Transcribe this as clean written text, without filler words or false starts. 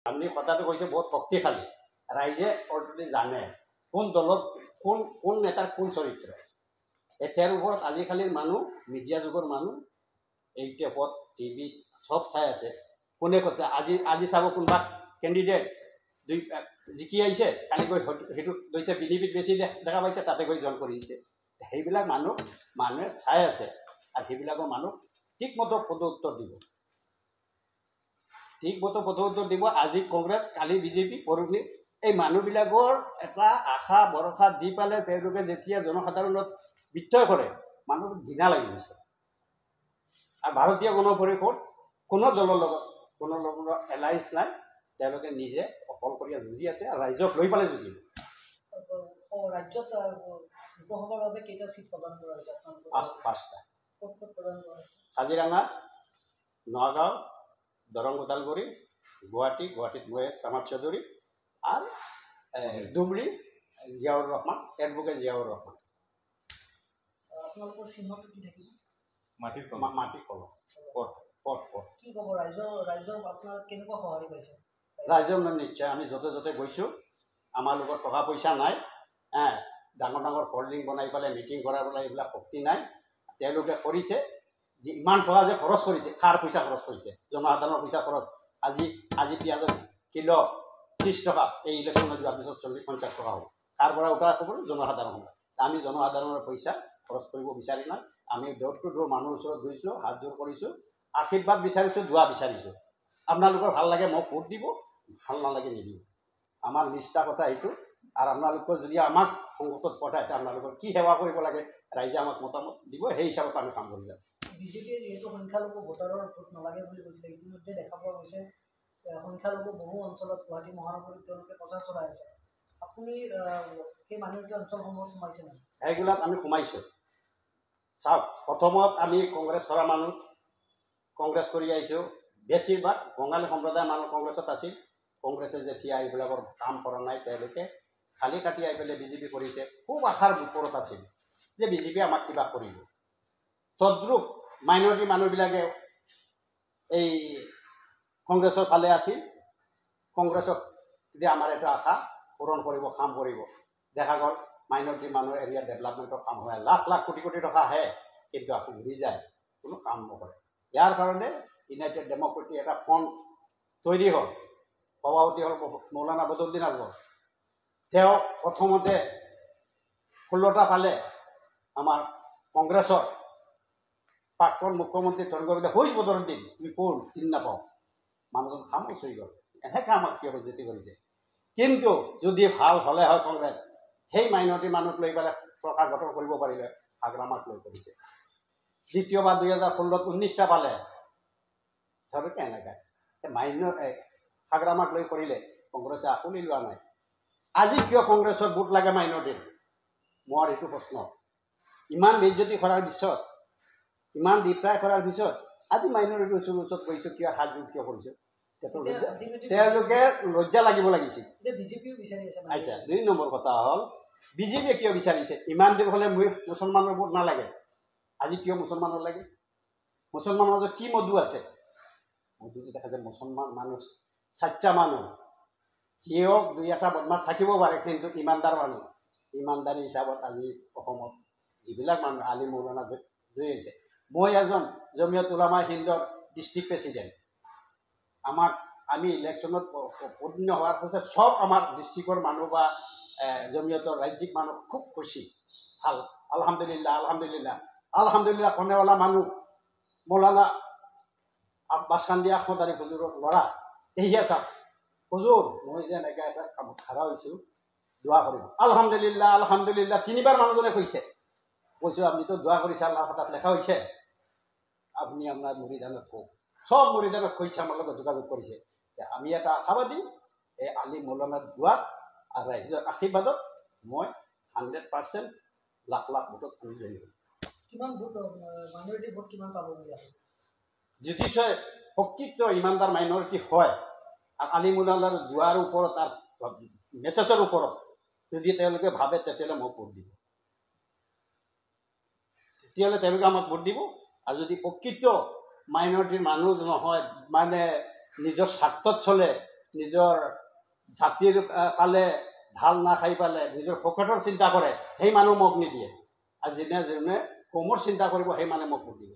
আপনি কথাটো কৈছে বহুত শক্তিশালী ৰাইজে অলৰেডি জানে কোন দলত কোন নেতাৰ কোন চৰিত্ৰ এতিয়াৰ ওপৰত আজিকালিৰ মানুহ মিডিয়া যুগৰ মানুহ এই টেপত টিভিত সব চাই আছে কোনে কৈছে আজি চাব কোনোবা কেণ্ডিডেট দুই জিকি আহিছে কালি গৈ সেইটো লৈছে বিজেপিত বেছি দেখা পাইছে তাতে গৈ জইন কৰিছে সেইবিলাক মানুহে চাই আছে আৰু সেইবিলাকৰ মানুহ ঠিকমতো পদোত্তৰ দিব ঠিকমতো পদোত্তৰ দিব আজি কংগ্ৰেছ কালি বিজেপি পৰহি এই মানুহবিলাকৰ এটা আশা ভৰসা দি পালে তেওঁলোকে যেতিয়া জনসাধাৰণত বিত্তয় কৰে মানুহৰ ঘৃণা লাগি গৈছে আৰু ভাৰতীয় গণপৰিষদ কোনো দলৰ লগত কোনো লগত এলায়েন্স নাই তেওঁলোকে নিজে অকলশৰীয়া যুঁজি আছে আৰু ৰাইজক লৈ পালে যুঁজিব ৰাজ্যত লোকসভাৰ বাবে কেইটা সিট প্ৰদান কৰা হৈছে পাঁচটা প্ৰদান কৰা কাজিৰঙা নগাঁও দৰং ওদালগুৰি গুৱাহাটীত মই চামাদ চৌধুৰী আৰু ধুবুৰী জিয়াউৰ ৰহমান এডভোকেট জিয়াউৰ ৰহমান আপোনালোকৰ চিহ্নটো কি থাকিব মাটিৰ কলম পট কি ক'ব ৰাইজৰ আপোনাৰ কেনেকুৱা সঁহাৰি পাইছে ৰাইজৰ নিশ্চয় আমি য'তে য'তে গৈছোঁ আমাৰ লগত টকা পইচা নাই ডাঙৰ হল্ডিং বনাই পেলাই মিটিং কৰাৰ পেলাই এইবিলাক শক্তি নাই তেওঁলোকে কৰিছে যে ইমান টকা যে খৰচ কৰিছে কাৰ পইচা খৰচ কৰিছে জনসাধাৰণৰ পইচা খৰচ আজি পিঁয়াজৰ কিলো 30 টকা এই ইলেকশ্যনত যোৱাৰ পিছত 40-50 টকা হ'ব কাৰ পৰা উঠা হ'ব জনসাধাৰণৰ আমি জনসাধাৰণৰ পইচা খৰচ কৰিব বিচাৰি নাই আমি ডোৰ টু ডোৰ মানুহৰ ওচৰত গৈছোঁ হাত জোৰ কৰিছোঁ আশীৰ্বাদ বিচাৰিছোঁ দোৱা বিচাৰিছোঁ আপোনালোকৰ ভাল লাগে মোক ভোট দিব ভাল নালাগে নিদিব আমাৰ নিষ্ঠা কথা এইটো আৰু আপোনালোকৰ যদি আমাক সংগঠনত পঠায় আপোনালোকৰ কি সেৱা কৰিব লাগে ৰাইজে আমাক মতামত দিব সেই হিচাপত আমি কাম কৰি যাম বিজেপিয়ে যিহেতু সংখ্যালঘু ভোটাৰৰ ভোট নালাগে বুলি কৈছে ইতিমধ্যে দেখা পোৱা গৈছে সংখ্যালঘু বহু অঞ্চলত গুৱাহাটী মহানগৰীত তেওঁলোকে প্ৰচাৰ চলাই আছে আপুনি সেই মাইনৰিটি অঞ্চলসমূহত সোমাইছে নেকি সেইবিলাক আমি সোমাইছোঁ চাওক প্ৰথমত আমি কংগ্ৰেছ কৰা মানুহ কংগ্ৰেছ কৰি আহিছোঁ বেছিভাগ বঙালী সম্প্ৰদায়ৰ মানুহ কংগ্ৰেছত আছিল কংগ্ৰেছে যেতিয়া এইবিলাকৰ কাম কৰা নাই তেওঁলোকে খালি কাটি আহি পেলাই বিজেপি কৰিছে খুব আশাৰ ওপৰত আছিল যে বিজেপি আমাক কিবা কৰিব তদ্ৰুপ মাইনৰিটি মানুহবিলাকে এই কংগ্ৰেছৰ ফালে আছিল কংগ্ৰেছক যে আমাৰ এটা আশা পূৰণ কৰিব কাম কৰিব দেখা গ'ল মাইনৰিটি মানুহ এৰিয়া ডেভেলপমেণ্টৰ কাম হয় লাখ কোটি টকা আহে কিন্তু আকৌ ঘূৰি যায় কোনো কাম নকৰে ইয়াৰ কাৰণে ইউনাইটেড ডেমক্ৰেটিক এটা ফ্ৰণ্ট তৈৰি হ'ল সভাপতি হ'ল মৌলানা বদৰুদ্দিন আজমল তেওঁ প্ৰথমতে 16টা পালে আমাৰ কংগ্ৰেছৰ প্ৰাক্তন মুখ্যমন্ত্ৰী তৰংগবিদা হৈছ বদৰুদ্দিন তুমি কোন চিনি নাপাওঁ মানুহজন খামোচ হৈ গ'ল এনেকৈ আমাক কিয় বেজ্জতি কৰিছে কিন্তু যদি ভাল হ'লে হয় কংগ্ৰেছ সেই মাইনৰিটি মানুহক লৈ পেলাই চৰকাৰ গঠন কৰিব পাৰিলে হাগ্ৰামাক লৈ কৰিছে দ্বিতীয়বাৰ 2016ত 19টা পালে তেওঁলোকে এনেকৈ হাগ্ৰামাক লৈ কৰিলে কংগ্ৰেছে আঁকোৱালি লোৱা নাই আজি কিয় কংগ্ৰেছৰ ভোট লাগে মাইনৰিটিৰ মোৰ এইটো প্ৰশ্ন ইমান বেজ্জতি কৰাৰ পিছত ইমান ডিপ্ৰাই কৰাৰ পিছত আজি মাইনৰিটিৰ ওচৰত গৈছোঁ কিয় হাত জোৰ কিয় কৰিছোঁ তেওঁলোকে লজ্জা লাগিব লাগিছিল আচ্ছা 2 নম্বৰ কথা হ'ল বিজেপিয়ে কিয় বিচাৰিছে ইমান দিন হ'লে মই মুছলমানৰ ভোট নালাগে আজি কিয় মুছলমানৰ লাগে মুছলমানৰ মাজত কি মধু আছে মধুটো দেখা যায় মুছলমান মানুহ সাচ্চা মানুহ যিয়ক 2-এটা বদমাছ থাকিব পাৰে কিন্তু ইমানদাৰ মানুহ ইমানদাৰী হিচাপত আজি অসমত যিবিলাক মানুহ আলি মৌলানা জয়ী হৈছে মই এজন জমিয়ত উলামা হিন্দৰ ডিষ্ট্ৰিক্ট প্ৰেচিডেণ্ট আমি ইলেকশ্যনত উত্তীৰ্ণ হোৱাৰ পিছত সব আমাৰ ডিষ্ট্ৰিক্টৰ মানুহ বা জমিয়তৰ ৰাজ্যিক মানুহ খুব খুশি ভাল আলহামদুলিল্লাহ কনেৱালা মানুহ মৌলানা বাছকান্দি আহমদ আলী হুজুৰৰ ল'ৰা এহিয়া চাওক হুজুৰ মই যে এনেকৈ এটা কামত খাৰা হৈছোঁ দোৱা কৰিব আলহামদুলিল্লাহ 3বাৰ মানুহজনে কৈছোঁ আপুনিতো দোৱা কৰিছে আল্লাহ তাত লেখা হৈছে আপুনি আপোনাৰ মুৰিদানত কওক সব মুৰিদানত কৈছে আমাৰ লগত যোগাযোগ কৰিছে যে আমি এটা আশাবাদী এই আলি মৌলানাৰ দোৱাত আৰু ৰাইজৰ আশীৰ্বাদত মই 100% লাখ ভোটত আমি জয়ী হ'ম যদি প্ৰকৃত ইমানদাৰ মাইনৰিটি হয় আৰু আলি মৌলানাৰ দোৱাৰ ওপৰত তাৰ মেছেজৰ ওপৰত যদি তেওঁলোকে ভাবে তেতিয়াহ'লে মোক ভোট দিব তেতিয়াহ'লে তেওঁলোকে আমাক ভোট দিব আৰু যদি প্ৰকৃত মাইনৰিটিৰ মানুহ নহয় মানে নিজৰ স্বাৰ্থত চলে নিজৰ জাতিৰ পালে ঢাল নাখাই পালে নিজৰ পকেটৰ চিন্তা কৰে সেই মানুহ মোক নিদিয়ে আৰু যোনে যোনে কমৰ চিন্তা কৰিব সেই মানুহে মোক ভোট দিব